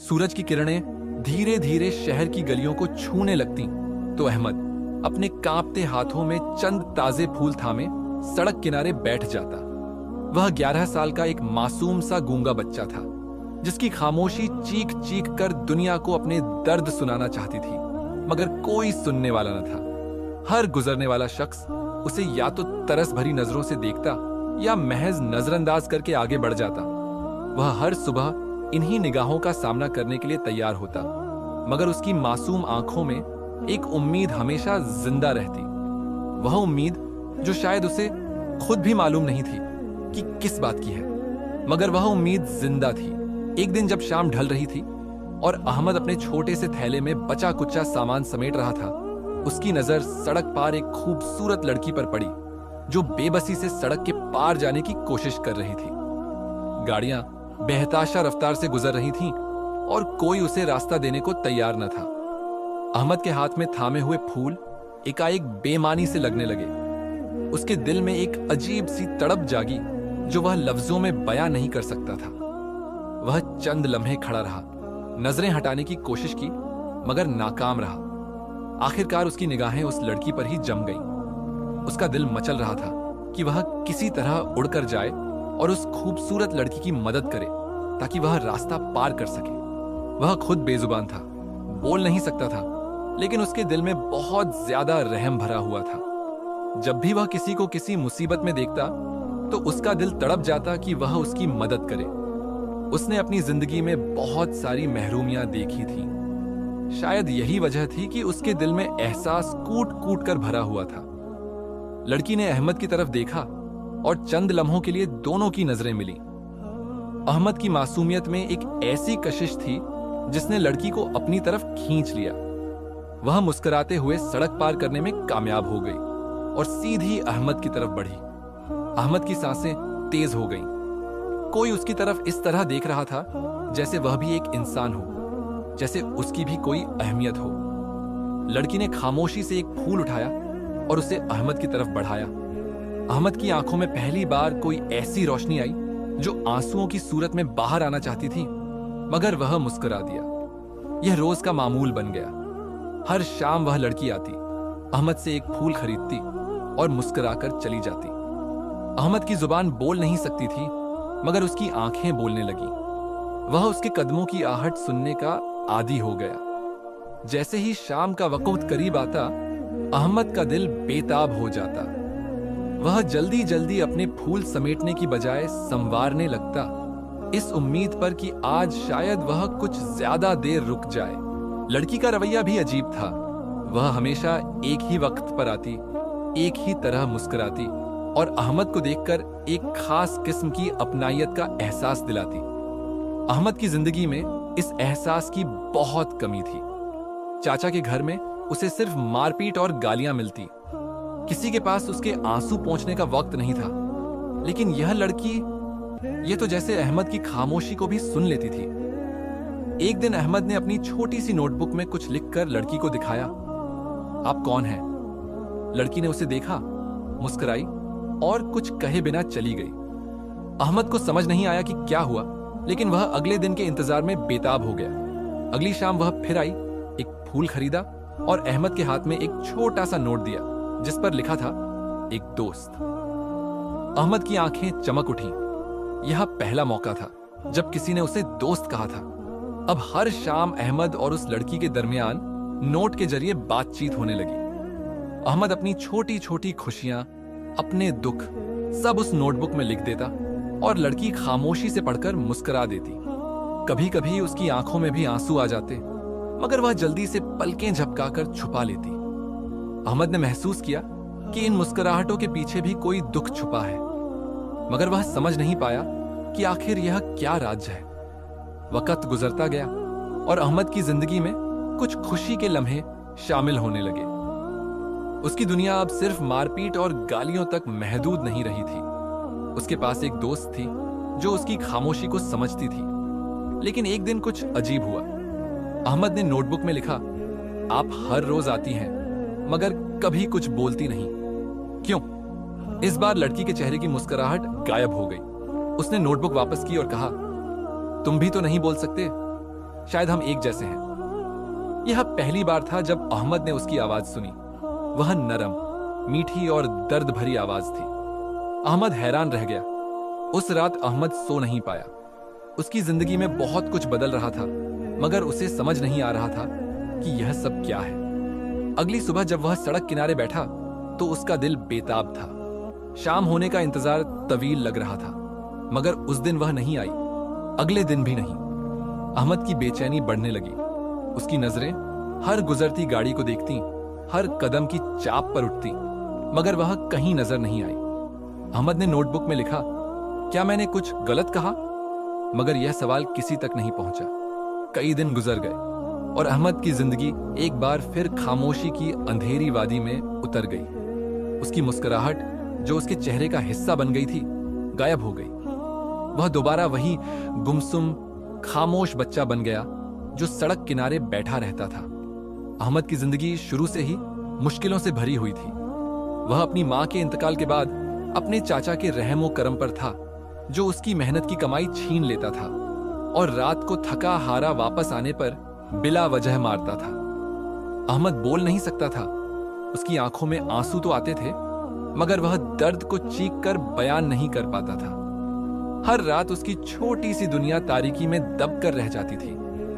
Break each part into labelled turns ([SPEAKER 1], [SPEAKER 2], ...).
[SPEAKER 1] सूरज की किरणें धीरे धीरे शहर की गलियों को छूने लगती तो अहमद अपने कांपते हाथों में चंद ताजे फूल थामे सड़क किनारे बैठ जाता। वह 11 साल का एक मासूम सा गूंगा बच्चा था, जिसकी खामोशी चीख चीख कर दुनिया को अपने दर्द सुनाना चाहती थी, मगर कोई सुनने वाला न था। हर गुजरने वाला शख्स उसे या तो तरस भरी नजरों से देखता या महज नजरअंदाज करके आगे बढ़ जाता। वह हर सुबह इन्हीं निगाहों का सामना करने के लिए तैयार होता, मगर उसकी मासूम आंखों में एक उम्मीद हमेशा जिंदा रहती। वह उम्मीद जो शायद उसे खुद भी मालूम नहीं थी कि किस बात की है, मगर वह उम्मीद जिंदा थी। एक दिन जब शाम ढल रही थी और अहमद अपने छोटे से थैले में बचा कुचा सामान समेट रहा था, उसकी नजर सड़क पार एक खूबसूरत लड़की पर पड़ी जो बेबसी से सड़क के पार जाने की कोशिश कर रही थी। गाड़ियां बेहताशा रफ्तार से गुजर रही थीं और कोई उसे रास्ता देने को तैयार न था। अहमद के हाथ में थामे हुए फूल एकाएक बेमानी से लगने लगे। उसके दिल में एक अजीब सी तड़प जागी जो वह लफ्जों में बयां नहीं कर सकता था। वह चंद लम्हे खड़ा रहा, नजरें हटाने की कोशिश की, मगर नाकाम रहा। आखिरकार उसकी निगाहें उस लड़की पर ही जम गईं। उसका दिल मचल रहा था कि वह किसी तरह उड़कर जाए और उस खूबसूरत लड़की की मदद करे ताकि वह रास्ता पार कर सके। वह खुद बेजुबान था, बोल नहीं सकता था, लेकिन उसके दिल में बहुत ज्यादा रहम भरा हुआ था। जब भी वह किसी को किसी मुसीबत में देखता तो उसका दिल तड़प जाता कि वह उसकी मदद करे। उसने अपनी जिंदगी में बहुत सारी महरूमियां देखी थी। शायद यही वजह थी कि उसके दिल में एहसास कूट कूट कर भरा हुआ था। लड़की ने अहमद की तरफ देखा और चंद लम्हों के लिए दोनों की नजरें मिली। अहमद की मासूमियत में एक ऐसी कशिश थी जिसने लड़की को अपनी तरफ खींच लिया। वह मुस्कुराते हुए सड़क पार करने में कामयाब हो गई और सीधी अहमद की तरफ बढ़ी। अहमद की सांसें तेज हो गईं। कोई उसकी तरफ इस तरह देख रहा था जैसे वह भी एक इंसान हो, जैसे उसकी भी कोई अहमियत हो। लड़की ने खामोशी से एक फूल उठाया और उसे अहमद की तरफ बढ़ाया। अहमद की आंखों में पहली बार कोई ऐसी रोशनी आई जो आंसुओं की सूरत में बाहर आना चाहती थी, मगर वह मुस्कुरा दिया। यह रोज का मामूल बन गया। हर शाम वह लड़की आती, अहमद से एक फूल खरीदती और मुस्कुराकर चली जाती। अहमद की जुबान बोल नहीं सकती थी, मगर उसकी आंखें बोलने लगी। वह उसके कदमों की आहट सुनने का आदी हो गया। जैसे ही शाम का वक्त करीब आता, अहमद का दिल बेताब हो जाता। वह जल्दी जल्दी अपने फूल समेटने की बजाय संवारने लगता, इस उम्मीद पर कि आज शायद वह कुछ ज्यादा देर रुक जाए। लड़की का रवैया भी अजीब था। वह हमेशा एक ही वक्त पर आती, एक ही तरह मुस्कुराती और अहमद को देखकर एक खास किस्म की अपनायत का एहसास दिलाती। अहमद की जिंदगी में इस एहसास की बहुत कमी थी। चाचा के घर में उसे सिर्फ मारपीट और गालियां मिलती। किसी के पास उसके आंसू पोंछने का वक्त नहीं था। लेकिन यह लड़की, यह तो जैसे अहमद की खामोशी को भी सुन लेती थी। एक दिन अहमद ने अपनी छोटी सी नोटबुक में कुछ लिखकर लड़की को दिखाया। आप कौन हैं? लड़की ने उसे देखा, मुस्कुराई और कुछ कहे बिना चली गई। अहमद को समझ नहीं आया कि क्या हुआ, लेकिन वह अगले दिन के इंतजार में बेताब हो गया। अगली शाम वह फिर आई, एक फूल खरीदा और अहमद के हाथ में एक छोटा सा नोट दिया जिस पर लिखा था, एक दोस्त। अहमद की आंखें चमक उठी। यह पहला मौका था जब किसी ने उसे दोस्त कहा था। अब हर शाम अहमद और उस लड़की के दरमियान नोट के जरिए बातचीत होने लगी। अहमद अपनी छोटी छोटी खुशियां, अपने दुख सब उस नोटबुक में लिख देता और लड़की खामोशी से पढ़कर मुस्कुरा देती। कभी कभी उसकी आंखों में भी आंसू आ जाते, मगर वह जल्दी से पलकें झपकाकर छुपा लेती। अहमद ने महसूस किया कि इन मुस्कुराहटों के पीछे भी कोई दुख छुपा है, मगर वह समझ नहीं पाया कि आखिर यह क्या राज है। वक्त गुजरता गया और अहमद की जिंदगी में कुछ खुशी के लम्हे शामिल होने लगे। उसकी दुनिया अब सिर्फ मारपीट और गालियों तक महदूद नहीं रही थी। उसके पास एक दोस्त थी जो उसकी खामोशी को समझती थी। लेकिन एक दिन कुछ अजीब हुआ। अहमद ने नोटबुक में लिखा, आप हर रोज आती हैं मगर कभी कुछ बोलती नहीं, क्यों? इस बार लड़की के चेहरे की मुस्कुराहट गायब हो गई। उसने नोटबुक वापस की और कहा, तुम भी तो नहीं बोल सकते? शायद हम एक जैसे हैं। यह पहली बार था जब अहमद ने उसकी आवाज सुनी। वह नरम, मीठी और दर्द भरी आवाज थी। अहमद हैरान रह गया। उस रात अहमद सो नहीं पाया। उसकी जिंदगी में बहुत कुछ बदल रहा था, मगर उसे समझ नहीं आ रहा था कि यह सब क्या है। अगली सुबह जब वह सड़क किनारे बैठा तो उसका दिल बेताब था। शाम होने का इंतजार तवील लग रहा था, मगर उस दिन वह नहीं आई, अगले दिन भी नहीं। अहमद की बेचैनी बढ़ने लगी। उसकी नजरें हर गुजरती गाड़ी को देखती, हर कदम की चाप पर उठती, मगर वह कहीं नजर नहीं आई। अहमद ने नोटबुक में लिखा, क्या मैंने कुछ गलत कहा? मगर यह सवाल किसी तक नहीं पहुंचा। कई दिन गुजर गए और अहमद की जिंदगी एक बार फिर खामोशी की अंधेरी वादी में उतर गई। उसकी मुस्कुराहट, जो उसके चेहरे का हिस्सा बन गई थी, गायब हो गई। वह दोबारा वही गुमसुम, खामोश बच्चा बन गया जो सड़क किनारे बैठा रहता था। अहमद की जिंदगी शुरू से ही मुश्किलों से भरी हुई थी। वह अपनी मां के इंतकाल के बाद अपने चाचा के रहमो करम पर था, जो उसकी मेहनत की कमाई छीन लेता था और रात को थका हारा वापस आने पर बिला वजह मारता था। अहमद बोल नहीं सकता था। उसकी आंखों में आंसू तो आते थे, मगर वह दर्द को चीख कर बयान नहीं कर पाता था। हर रात उसकी छोटी सी दुनिया तारीकी में दब कर रह जाती थी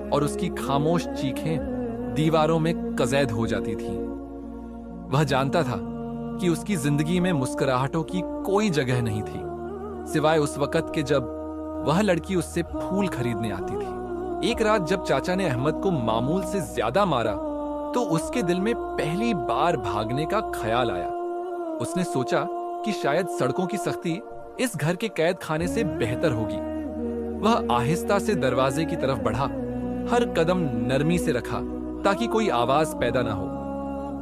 [SPEAKER 1] और उसकी खामोश चीखें दीवारों में कज़ैद हो जाती थीं। वह जानता था कि उसकी जिंदगी में मुस्कुराहटों की कोई जगह नहीं थी, सिवाय उस वक्त के जब वह लड़की उससे फूल खरीदने आती थी। एक रात जब चाचा ने अहमद को मामूल से ज्यादा मारा तो उसके दिल में पहली बार भागने का ख्याल आया। उसने सोचा कि शायद सड़कों की सख्ती इस घर के कैद खाने से बेहतर होगी। वह आहिस्ता से दरवाजे की तरफ बढ़ा, हर कदम नरमी से रखा ताकि कोई आवाज पैदा ना हो।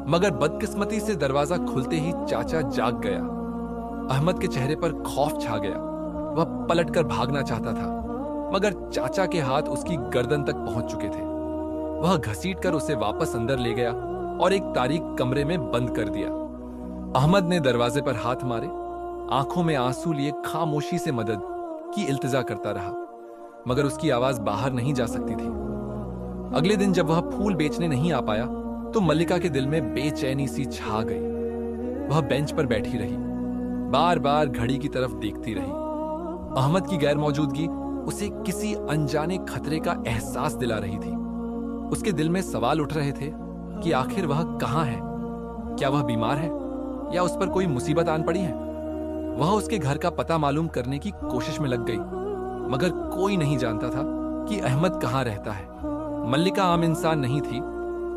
[SPEAKER 1] मगर बदकिस्मती से दरवाजा खुलते ही चाचा जाग गया। अहमद के चेहरे पर खौफ छा गया। वह पलटकर भागना चाहता था, मगर चाचा के हाथ उसकी गर्दन तक पहुंच चुके थे। वह घसीटकर उसे वापस अंदर ले गया और एक तारीक कमरे में बंद कर दिया। अहमद ने दरवाजे पर हाथ मारे, आंखों में आंसू लिए खामोशी से मदद की इल्तिजा करता रहा, मगर उसकी आवाज बाहर नहीं जा सकती थी। अगले दिन जब वह फूल बेचने नहीं आ पाया तो मल्लिका के दिल में बेचैनी सी छा गई। वह बेंच पर बैठी रही, बार बार घड़ी की तरफ देखती रही। अहमद की गैर मौजूदगी उसे किसी अनजाने खतरे का एहसास दिला रही थी। उसके दिल में सवाल उठ रहे थे कि आखिर वह कहाँ है? क्या वह बीमार है या उस पर कोई मुसीबत आन पड़ी है? वह उसके घर का पता मालूम करने की कोशिश में लग गई, मगर कोई नहीं जानता था कि अहमद कहाँ रहता है। मल्लिका आम इंसान नहीं थी,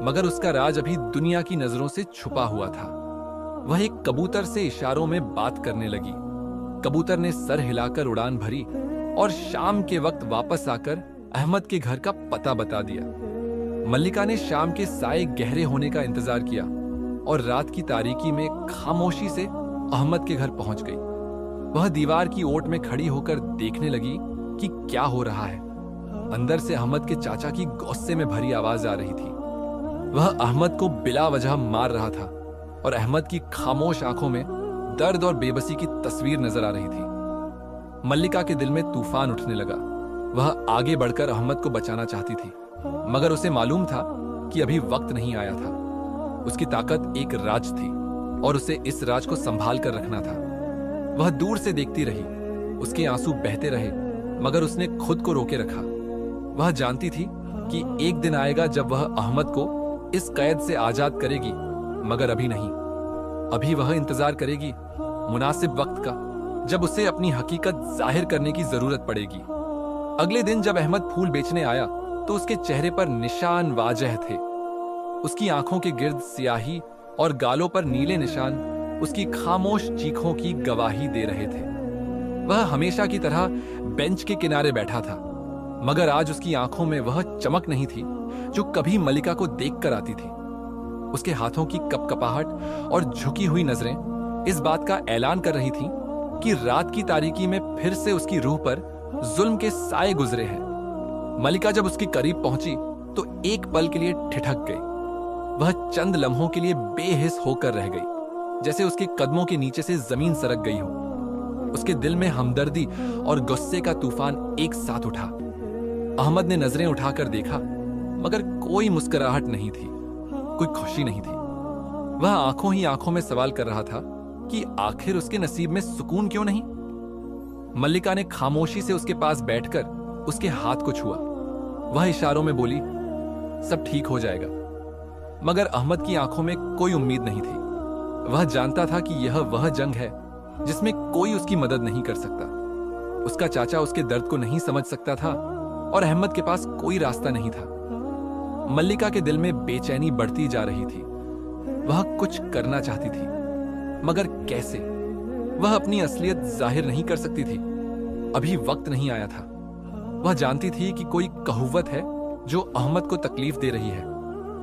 [SPEAKER 1] मगर उसका राज अभी दुनिया की नजरों से छुपा हुआ था। वह एक कबूतर से इशारों में बात करने लगी। कबूतर ने सर हिलाकर उड़ान भरी और शाम के वक्त वापस आकर अहमद के घर का पता बता दिया। मल्लिका ने शाम के साए गहरे होने का इंतजार किया और रात की तारीकी में खामोशी से अहमद के घर पहुंच गई। वह दीवार की ओट में खड़ी होकर देखने लगी कि क्या हो रहा है। अंदर से अहमद के चाचा की गुस्से में भरी आवाज आ रही थी। वह अहमद को बिला वजह मार रहा था और अहमद की खामोश आंखों में दर्द और बेबसी की तस्वीर नजर आ रही थी। मल्लिका के दिल में तूफान उठने लगा। वह आगे बढ़कर अहमद को बचाना चाहती थी, मगर उसे मालूम था कि अभी वक्त नहीं आया था। उसकी ताकत एक राज थी और उसे इस राज को संभाल कर रखना था। वह दूर से देखती रही, उसके आंसू बहते रहे, मगर उसने खुद को रोके रखा। वह जानती थी कि एक दिन आएगा जब वह अहमद को इस कैद से आजाद करेगी, मगर अभी नहीं। अभी वह इंतजार करेगी मुनासिब वक्त का, जब उसे अपनी हकीकत जाहिर करने की जरूरत पड़ेगी। अगले दिन जब अहमद फूल बेचने आया तो उसके चेहरे पर निशान वाजह थे। उसकी आंखों के गिर्द सियाही और गालों पर नीले निशान उसकी खामोश चीखों की गवाही दे रहे थे। वह हमेशा की तरह बेंच के किनारे बैठा था, मगर आज उसकी आंखों में वह चमक नहीं थी जो कभी मल्लिका को देखकर आती थी। उसके हाथों की कपकपाहट और झुकी हुई नजरें इस बात का ऐलान कर रही थीं कि रात की तारीकी में फिर से उसकी रूह पर जुल्म के साए गुजरे हैं। मल्लिका जब उसके करीब पहुंची तो एक पल के लिए ठिठक गई। वह चंद लम्हों के लिए बेहिस होकर रह गई, जैसे उसके कदमों के नीचे से जमीन सरक गई हो। उसके दिल में हमदर्दी और गुस्से का तूफान एक साथ उठा। अहमद ने नजरें उठाकर देखा, मगर कोई मुस्कुराहट नहीं थी, कोई खुशी नहीं थी। वह आंखों ही आंखों में सवाल कर रहा था कि आखिर उसके नसीब में सुकून क्यों नहीं। मल्लिका ने खामोशी से उसके पास बैठकर उसके हाथ को छुआ। वह इशारों में बोली, सब ठीक हो जाएगा। मगर अहमद की आंखों में कोई उम्मीद नहीं थी। वह जानता था कि यह वह जंग है जिसमें कोई उसकी मदद नहीं कर सकता। उसका चाचा उसके दर्द को नहीं समझ सकता था और अहमद के पास कोई रास्ता नहीं था। मल्लिका के दिल में बेचैनी बढ़ती जा रही थी। वह कुछ करना चाहती थी, मगर कैसे? वह अपनी असलियत जाहिर नहीं कर सकती थी। अभी वक्त नहीं आया था। वह जानती थी कि कोई कहुव्वत है जो अहमद को तकलीफ दे रही है,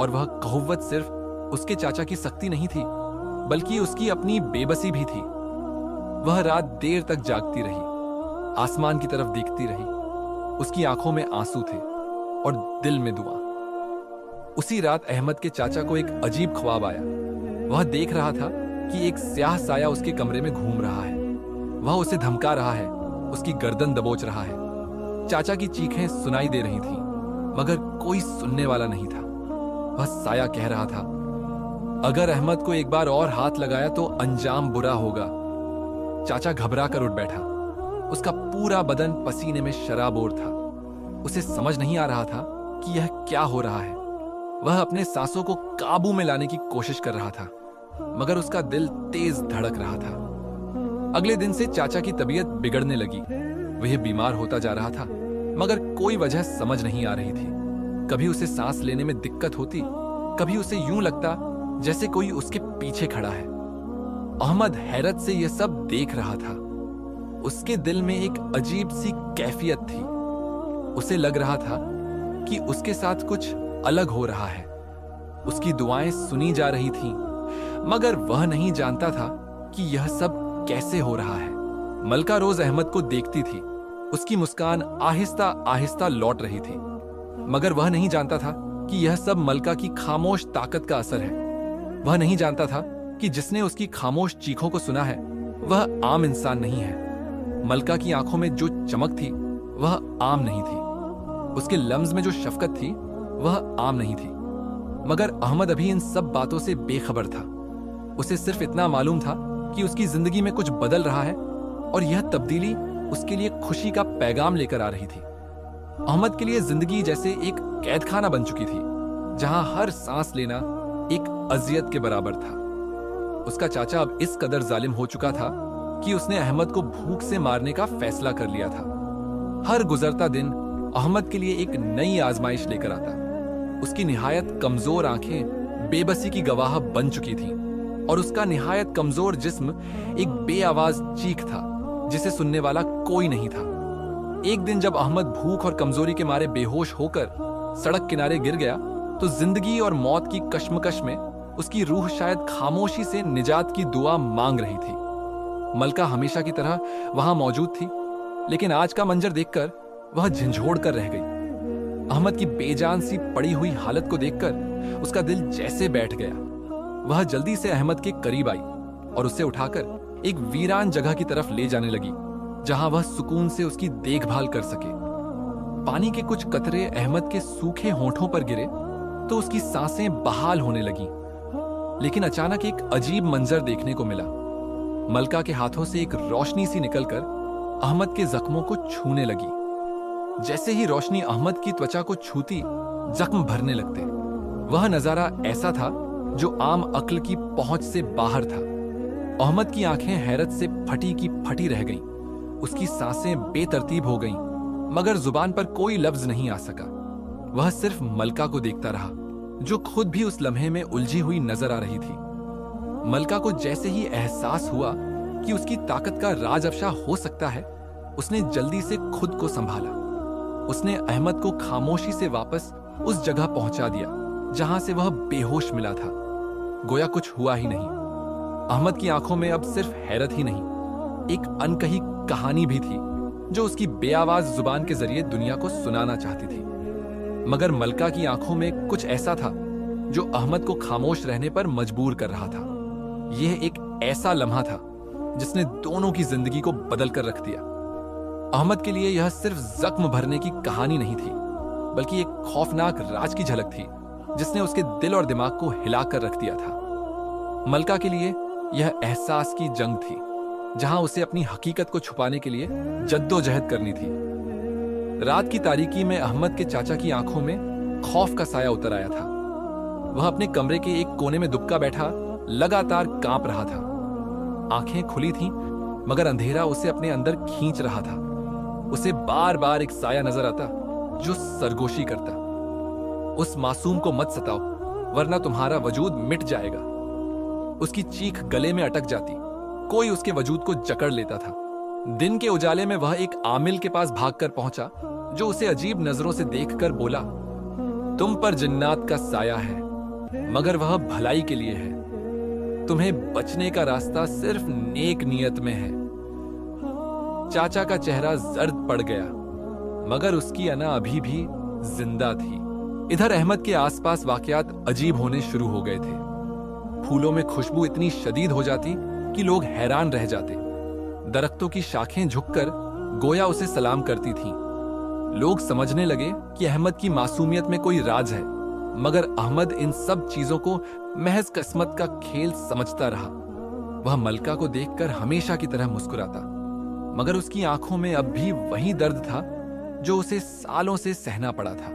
[SPEAKER 1] और वह कहुव्वत सिर्फ उसके चाचा की सख्ती नहीं थी, बल्कि उसकी अपनी बेबसी भी थी। वह रात देर तक जागती रही, आसमान की तरफ देखती रही। उसकी आंखों में आंसू थे और दिल में दुआ। उसी रात अहमद के चाचा को एक अजीब ख्वाब आया। वह देख रहा था कि एक स्याह साया उसके कमरे में घूम रहा है। वह उसे धमका रहा है, उसकी गर्दन दबोच रहा है। चाचा की चीखें सुनाई दे रही थीं, मगर कोई सुनने वाला नहीं था। वह साया कह रहा था, अगर अहमद को एक बार और हाथ लगाया तो अंजाम बुरा होगा। चाचा घबरा कर उठ बैठा। उसका पूरा बदन पसीने में शराबोर था। उसे समझ नहीं आ रहा था कि यह क्या हो रहा है। वह अपने सांसों को काबू में लाने की कोशिश कर रहा था, मगर उसका दिल तेज धड़क रहा था। अगले दिन से चाचा की तबीयत बिगड़ने लगी। वह बीमार होता जा रहा था, मगर कोई वजह समझ नहीं आ रही थी। कभी उसे सांस लेने में दिक्कत होती, कभी उसे यूं लगता जैसे कोई उसके पीछे खड़ा है। अहमद हैरत से यह सब देख रहा था। उसके दिल में एक अजीब सी कैफियत थी। उसे लग रहा था कि उसके साथ कुछ अलग हो रहा है। उसकी दुआएं सुनी जा रही थीं, मगर वह नहीं जानता था कि यह सब कैसे हो रहा है। मलका रोज अहमद को देखती थी। उसकी मुस्कान आहिस्ता आहिस्ता लौट रही थी, मगर वह नहीं जानता था कि यह सब मलका की खामोश ताकत का असर है। वह नहीं जानता था कि जिसने उसकी खामोश चीखों को सुना है वह आम इंसान नहीं है। मलका की आंखों में जो चमक थी वह आम नहीं थी। उसके लम्ज में जो शफकत थी वह आम नहीं थी। मगर अहमद अभी इन सब बातों से बेखबर था। उसे सिर्फ इतना मालूम था कि उसकी जिंदगी में कुछ बदल रहा है, और यह तब्दीली उसके लिए खुशी का पैगाम लेकर आ रही थी। अहमद के लिए जिंदगी जैसे एक कैदखाना बन चुकी थी, जहां हर सांस लेना एक अजियत के बराबर था। उसका चाचा अब इस कदर जालिम हो चुका था कि उसने अहमद को भूख से मारने का फैसला कर लिया था। हर गुजरता दिन अहमद के लिए एक नई आजमाइश लेकर आता। उसकी निहायत कमजोर आंखें बेबसी की गवाह बन चुकी थीं, और उसका निहायत कमजोर जिस्म एक बेआवाज चीख था जिसे सुनने वाला कोई नहीं था। एक दिन जब अहमद भूख और कमजोरी के मारे बेहोश होकर सड़क किनारे गिर गया, तो जिंदगी और मौत की कश्मकश में उसकी रूह शायद खामोशी से निजात की दुआ मांग रही थी। मलका हमेशा की तरह वहां मौजूद थी, लेकिन आज का मंजर देखकर वह झंझोड़ कर रह गई। अहमद की बेजान सी पड़ी हुई हालत को देखकर उसका दिल जैसे बैठ गया। वह जल्दी से अहमद के करीब आई और उसे उठाकर एक वीरान जगह की तरफ ले जाने लगी, जहां वह सुकून से उसकी देखभाल कर सके। पानी के कुछ कतरे अहमद के सूखे होंठों पर गिरे तो उसकी सांसें बहाल होने लगीं। लेकिन अचानक एक अजीब मंजर देखने को मिला। मलका के हाथों से एक रोशनी सी निकलकर अहमद के जख्मों को छूने लगी। जैसे ही रोशनी अहमद की त्वचा को छूती, जख्म भरने लगते। वह नजारा ऐसा था जो आम अक्ल की पहुंच से बाहर था। अहमद की आंखें हैरत से फटी की फटी रह गईं। उसकी सांसें बेतरतीब हो गईं, मगर जुबान पर कोई लफ्ज नहीं आ सका। वह सिर्फ मलका को देखता रहा, जो खुद भी उस लम्हे में उलझी हुई नजर आ रही थी। मलका को जैसे ही एहसास हुआ कि उसकी ताकत का राज अफशा हो सकता है, उसने जल्दी से खुद को संभाला। उसने अहमद को खामोशी से वापस उस जगह पहुंचा दिया जहां से वह बेहोश मिला था, गोया कुछ हुआ ही नहीं। अहमद की आंखों में अब सिर्फ हैरत ही नहीं, एक अनकही कहानी भी थी जो उसकी बेआवाज जुबान के जरिए दुनिया को सुनाना चाहती थी। मगर मलका की आंखों में कुछ ऐसा था जो अहमद को खामोश रहने पर मजबूर कर रहा था। यह एक ऐसा लम्हा था जिसने दोनों की जिंदगी को बदल कर रख दिया। अहमद के लिए यह सिर्फ जख्म भरने की कहानी नहीं थी, बल्कि एक खौफनाक राज की झलक थी जिसने उसके दिल और दिमाग को हिलाकर रख दिया था। मलका के लिए यह एहसास की जंग थी, जहां उसे अपनी हकीकत को छुपाने के लिए जद्दोजहद करनी थी। रात की तारीकी में अहमद के चाचा की आंखों में खौफ का साया उतर आया था। वह अपने कमरे के एक कोने में दुबका बैठा लगातार कांप रहा था। आंखें खुली थीं, मगर अंधेरा उसे अपने अंदर खींच रहा था। उसे बार बार एक साया नजर आता जो सरगोशी करता, उस मासूम को मत सताओ वरना तुम्हारा वजूद मिट जाएगा। उसकी चीख गले में अटक जाती, कोई उसके वजूद को जकड़ लेता था। दिन के उजाले में वह एक आमिल के पास भागकर पहुंचा जो उसे अजीब नजरों से देखकर बोला, तुम पर जिन्नात का साया है, मगर वह भलाई के लिए है। तुम्हें बचने का रास्ता सिर्फ नेक नियत में है। चाचा का चेहरा जर्द पड़ गया, मगर उसकी अना अभी भी जिंदा थी। इधर अहमद के आसपास वाकयात अजीब होने शुरू हो गए थे। फूलों में खुशबू इतनी शदीद हो जाती कि लोग हैरान रह जाते। दरख्तों की शाखें झुककर गोया उसे सलाम करती थीं। लोग समझने लगे कि अहमद की मासूमियत में कोई राज है, मगर अहमद इन सब चीजों को महज किस्मत का खेल समझता रहा। वह मलका को देखकर हमेशा की तरह मुस्कुराता, मगर उसकी आंखों में अब भी वही दर्द था जो उसे सालों से सहना पड़ा था।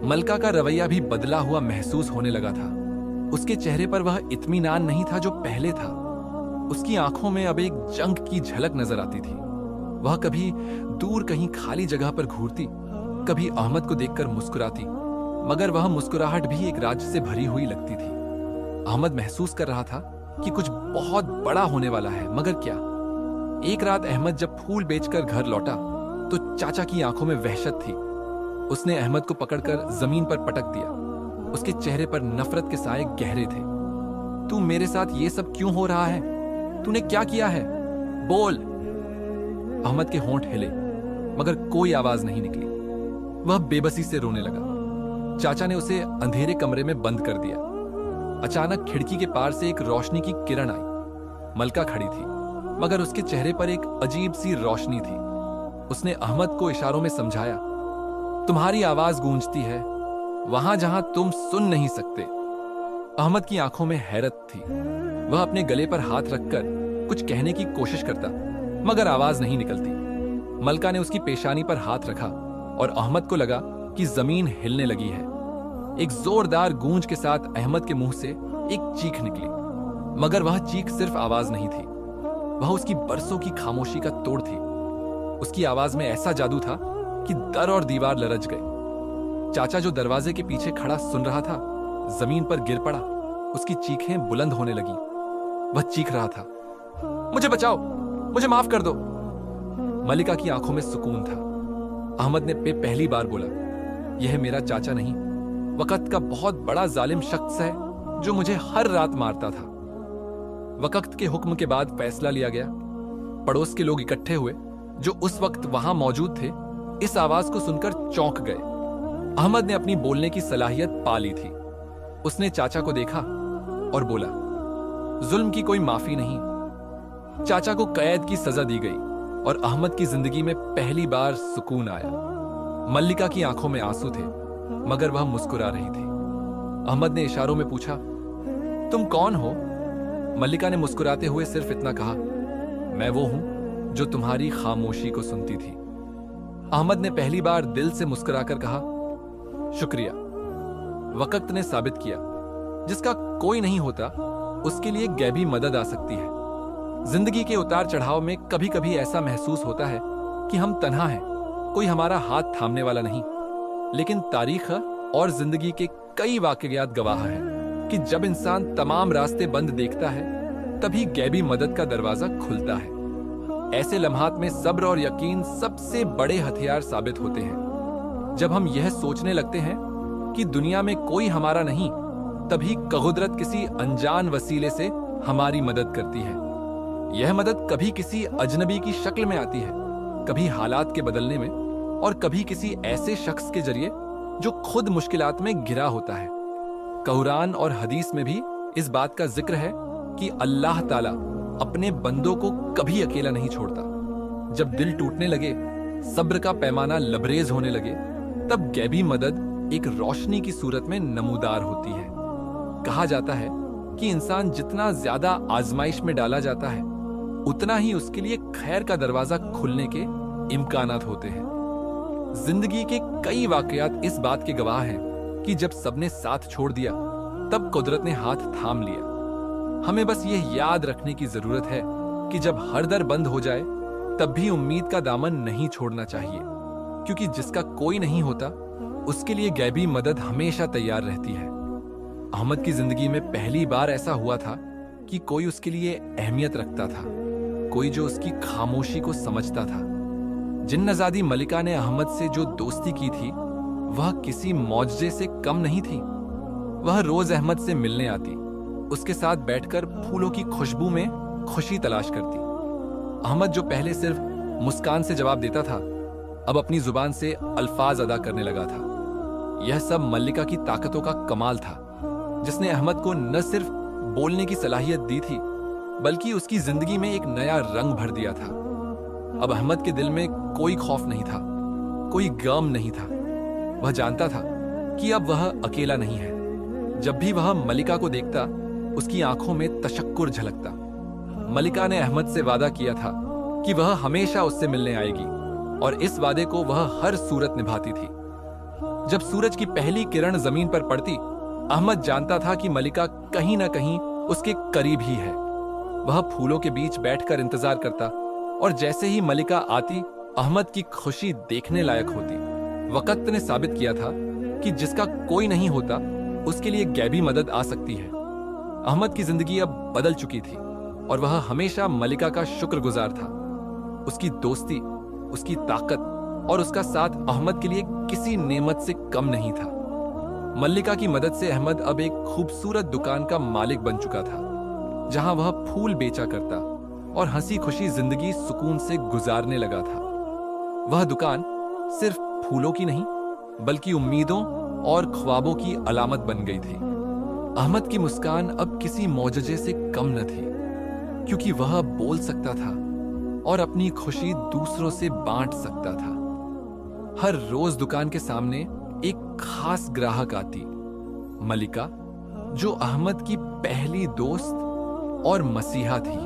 [SPEAKER 1] मलका का रवैया भी बदला हुआ महसूस होने लगा था। उसके चेहरे पर वह इत्मीनान नहीं था जो पहले था। उसकी आंखों में अब एक जंग की झलक नजर आती थी। वह कभी दूर कहीं खाली जगह पर घूरती, कभी अहमद को देखकर मुस्कुराती, मगर वह मुस्कुराहट भी एक राज से भरी हुई लगती थी। अहमद महसूस कर रहा था कि कुछ बहुत बड़ा होने वाला है, मगर क्या? एक रात अहमद जब फूल बेचकर घर लौटा तो चाचा की आंखों में वहशत थी। उसने अहमद को पकड़कर जमीन पर पटक दिया। उसके चेहरे पर नफरत के साए गहरे थे। तू मेरे साथ ये सब क्यों हो रहा है? तूने क्या किया है? बोल। अहमद के होंठ हिले, मगर कोई आवाज नहीं निकली। वह बेबसी से रोने लगा। चाचा ने उसे अंधेरे कमरे में बंद कर दिया। अचानक खिड़की के पार से एक रोशनी की किरण आई। मलका खड़ी थी, मगर उसके चेहरे पर एक अजीब सी रोशनी थी। उसने अहमद को इशारों में समझाया, तुम्हारी आवाज गूंजती है वहां जहां तुम सुन नहीं सकते। अहमद की आंखों में हैरत थी। वह अपने गले पर हाथ रखकर कुछ कहने की कोशिश करता, मगर आवाज नहीं निकलती। मलका ने उसकी पेशानी पर हाथ रखा और अहमद को लगा कि जमीन हिलने लगी है। एक जोरदार गूंज के साथ अहमद के मुंह से एक चीख निकली, मगर वह चीख सिर्फ आवाज नहीं थी, वह उसकी बरसों की खामोशी का तोड़ थी। उसकी आवाज में ऐसा जादू था कि दर और दीवार लरच गए। चाचा जो दरवाजे के पीछे खड़ा सुन रहा था, जमीन पर गिर पड़ा। उसकी चीखें बुलंद होने लगी। वह चीख रहा था, मुझे बचाओ, मुझे माफ कर दो। मलिका की आंखों में सुकून था। अहमद ने पहली बार बोला, यह मेरा चाचा नहीं, वक्त का बहुत बड़ा जालिम शख्स है जो मुझे हर रात मारता था। वक्त के हुक्म के बाद फैसला लिया गया। पड़ोस के लोग इकट्ठे हुए जो उस वक्त वहां मौजूद थे। इस आवाज को सुनकर चौंक गए। अहमद ने अपनी बोलने की सलाहियत पा ली थी। उसने चाचा को देखा और बोला, जुल्म की कोई माफी नहीं। चाचा को कैद की सजा दी गई और अहमद की जिंदगी में पहली बार सुकून आया। मल्लिका की आंखों में आंसू थे, मगर वह मुस्कुरा रही थी। अहमद ने इशारों में पूछा, तुम कौन हो? मल्लिका ने मुस्कुराते हुए सिर्फ इतना कहा, मैं वो हूं जो तुम्हारी खामोशी को सुनती थी। अहमद ने पहली बार दिल से मुस्कुराकर कहा, शुक्रिया। वक्त ने साबित किया, जिसका कोई नहीं होता उसके लिए गैबी मदद आ सकती है। जिंदगी के उतार चढ़ाव में कभी कभी ऐसा महसूस होता है कि हम तन्हा हैं, कोई हमारा हाथ थामने वाला नहीं। लेकिन तारीख और जिंदगी के कई वाकयात गवाह हैं कि जब इंसान तमाम रास्ते बंद देखता है, तभी गैबी मदद का दरवाजा खुलता है। ऐसे लम्हात में सब्र और यकीन सबसे बड़े हथियार साबित होते हैं। जब हम यह सोचने लगते हैं कि दुनिया में कोई हमारा नहीं, तभी कुदरत किसी अनजान वसीले से हमारी मदद करती है। यह मदद कभी किसी अजनबी की शक्ल में आती है, कभी हालात के बदलने में, और कभी किसी ऐसे शख्स के जरिए जो खुद मुश्किलात में घिरा होता है। कुरान और हदीस में भी इस बात का जिक्र है कि अल्लाह ताला अपने बंदों को कभी अकेला नहीं छोड़ता। जब दिल टूटने लगे, सब्र का पैमाना लबरेज होने लगे, तब गैबी मदद एक रोशनी की सूरत में नमूदार होती है। कहा जाता है कि इंसान जितना ज्यादा आजमाइश में डाला जाता है, उतना ही उसके लिए खैर का दरवाजा खुलने के इम्कानात होते हैं। जिंदगी के कई वाकयात इस बात के गवाह हैं कि जब सबने साथ छोड़ दिया, तब कुदरत ने हाथ थाम लिया। हमें बस यह याद रखने की जरूरत है कि जब हर दर बंद हो जाए, तब भी उम्मीद का दामन नहीं छोड़ना चाहिए, क्योंकि जिसका कोई नहीं होता, उसके लिए गैबी मदद हमेशा तैयार रहती है। अहमद की जिंदगी में पहली बार ऐसा हुआ था कि कोई उसके लिए अहमियत रखता था, कोई जो उसकी खामोशी को समझता था। जिन्नजादी मलिका ने अहमद से जो दोस्ती की थी, वह किसी मौजजे से कम नहीं थी। वह रोज अहमद से मिलने आती, उसके साथ बैठकर फूलों की खुशबू में खुशी तलाश करती। अहमद जो पहले सिर्फ मुस्कान से जवाब देता था, अब अपनी जुबान से अल्फाज अदा करने लगा था। यह सब मल्लिका की ताकतों का कमाल था, जिसने अहमद को न सिर्फ बोलने की सलाहियत दी थी, बल्कि उसकी जिंदगी में एक नया रंग भर दिया था। अब अहमद के दिल में कोई खौफ नहीं था, कोई गम नहीं था। वह जानता था कि अब वह अकेला नहीं है। जब भी वह मलिका को देखता, उसकी आंखों में तशक्कुर झलकता। मलिका ने अहमद से वादा किया था कि वह हमेशा उससे मिलने आएगी, और इस वादे को वह हर सूरत निभाती थी। जब सूरज की पहली किरण जमीन पर पड़ती, अहमद जानता था कि मलिका कहीं ना कहीं उसके करीब ही है। वह फूलों के बीच बैठकर इंतजार करता, और जैसे ही मलिका आती, अहमद की खुशी देखने लायक होती। वक्त ने साबित किया था कि जिसका कोई नहीं होता, उसके लिए गैबी मदद आ सकती है। अहमद की जिंदगी अब बदल चुकी थी, और वह हमेशा मलिका का शुक्रगुजार था। उसकी दोस्ती, उसकी ताकत और उसका साथ अहमद के लिए किसी नेमत से कम नहीं था। मल्लिका की मदद से अहमद अब एक खूबसूरत दुकान का मालिक बन चुका था, जहां वह फूल बेचा करता और हंसी खुशी जिंदगी सुकून से गुजारने लगा था। वह दुकान सिर्फ फूलों की नहीं, बल्कि उम्मीदों और ख्वाबों की अलामत बन गई थी। अहमद की मुस्कान अब किसी मौजजे से कम न थी, क्योंकि वह बोल सकता था और अपनी खुशी दूसरों से बांट सकता था। हर रोज दुकान के सामने एक खास ग्राहक आती, मलिका, जो अहमद की पहली दोस्त और मसीहा थी।